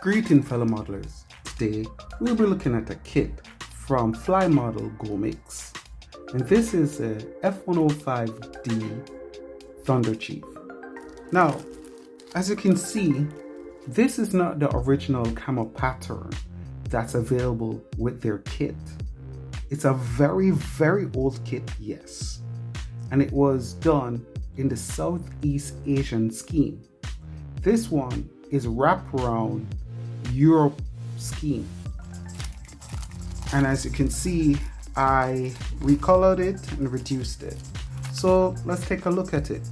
Greetings fellow modelers. Today we'll be looking at a kit from Flymodel Gomix, and this is a F-105D Thunderchief. Now, as you can see, this is not the original camo pattern that's available with their kit. It's a very old kit, yes, and it was done in the Southeast Asian scheme. This one is wraparound Europe scheme, and as you can see, I recolored it and reduced it. So let's take a look at it.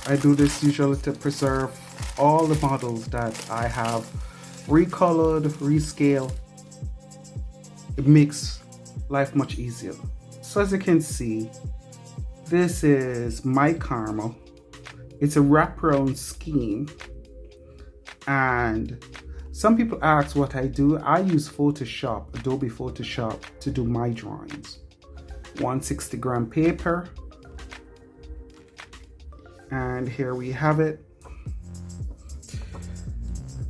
I do this usually to preserve all the models that I have recolored, rescaled. It makes life much easier. So as you can see, this is my Karma. It's a wraparound scheme, and some people ask what I do. I use Photoshop, Adobe Photoshop, to do my drawings. 160 gram paper, and here we have it.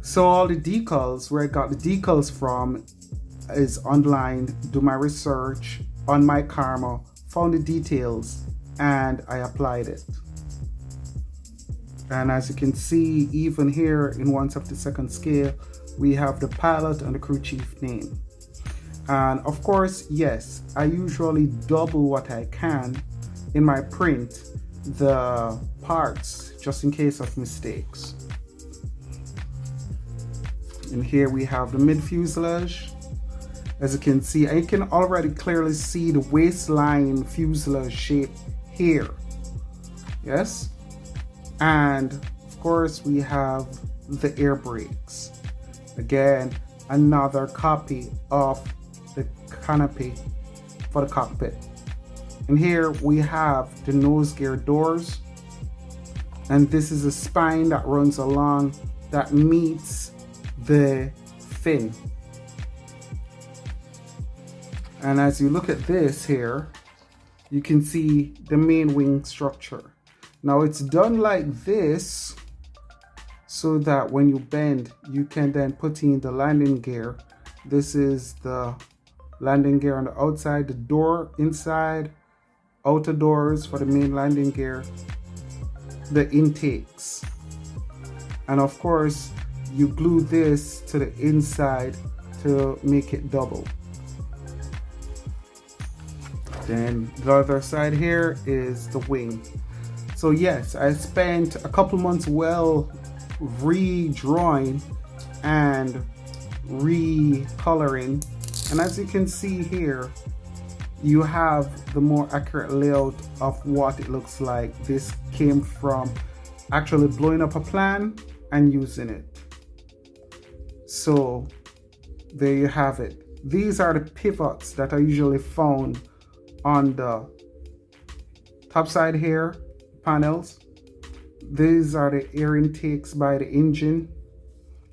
So all the decals, where I got the decals from is online, do my research on my Karma, found the details, and I applied it. And as you can see, even here in 1/72 scale, we have the pilot and the crew chief name. And of course, yes, I usually double what I can in my print, the parts, just in case of mistakes. And here we have the mid fuselage. As you can see, I can already clearly see the waistline fuselage shape here. Yes? And of course we have the air brakes. Again, another copy of the canopy for the cockpit. And here we have the nose gear doors. And this is a spine that runs along that meets the fin. And as you look at this here, you can see the main wing structure. Now it's done like this so that when you bend, you can then put in the landing gear. This is the landing gear on the outside, the door inside, outer doors for the main landing gear, the intakes. And of course, you glue this to the inside to make it double. Then the other side here is the wing. So yes, I spent a couple months redrawing and recoloring, and as you can see here, you have the more accurate layout of what it looks like. This came from actually blowing up a plan and using it. So there you have it. These are the pivots that are usually found on the top side here, panels. These are the air intakes by the engine,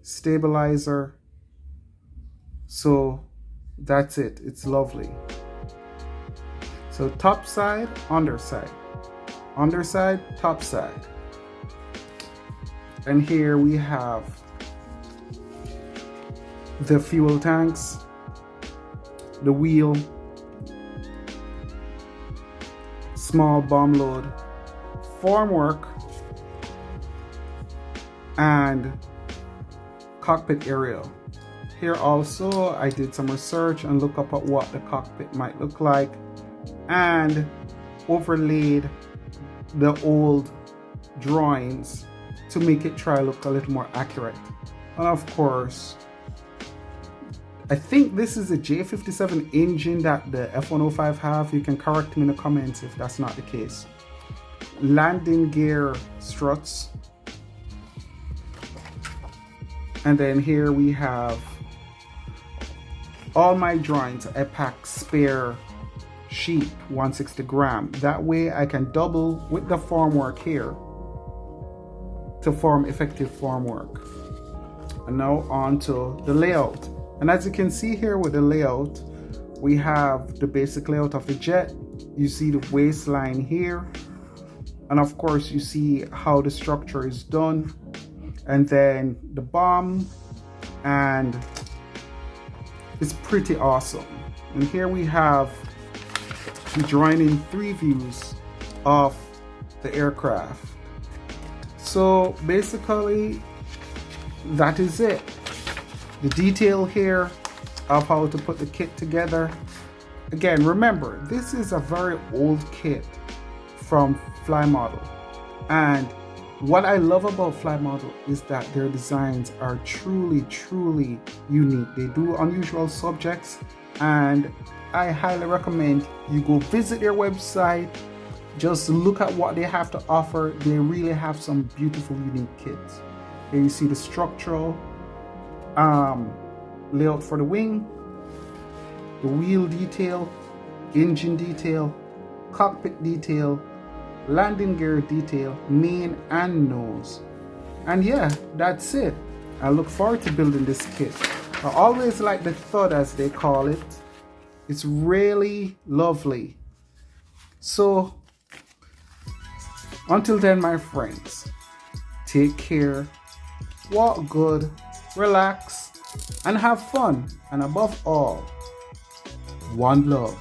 stabilizer. So that's it, it's lovely. So top side, underside, underside, top side. And here we have the fuel tanks, the wheel, small bomb load, formwork, and cockpit area. Here also I did some research and look up at what the cockpit might look like and overlaid the old drawings to make it try look a little more accurate. And of course, I think this is a J57 engine that the F-105 have. You can correct me in the comments if that's not the case. Landing gear struts. And then here we have all my drawings. I pack spare sheet, 160 gram. That way I can double with the formwork here to form effective formwork. And now on to the layout. And as you can see here with the layout, we have the basic layout of the jet. You see the waistline here, and of course you see how the structure is done, and then the bomb, and it's pretty awesome. And here we have the drawing in 3 views of the aircraft. So basically that is it. The detail here of how to put the kit together. Again, remember, this is a very old kit from Flymodel, and what I love about Flymodel is that their designs are truly unique. They do unusual subjects, and I highly recommend you go visit their website. Just look at what they have to offer. They really have some beautiful unique kits. Here you see the structural layout for the wing, the wheel detail, engine detail, cockpit detail, landing gear detail, main and nose. And yeah, that's it. I look forward to building this kit. I always like the thud, as they call it. It's really lovely. So until then, my friends, take care, walk good, relax, and have fun. And above all, one love.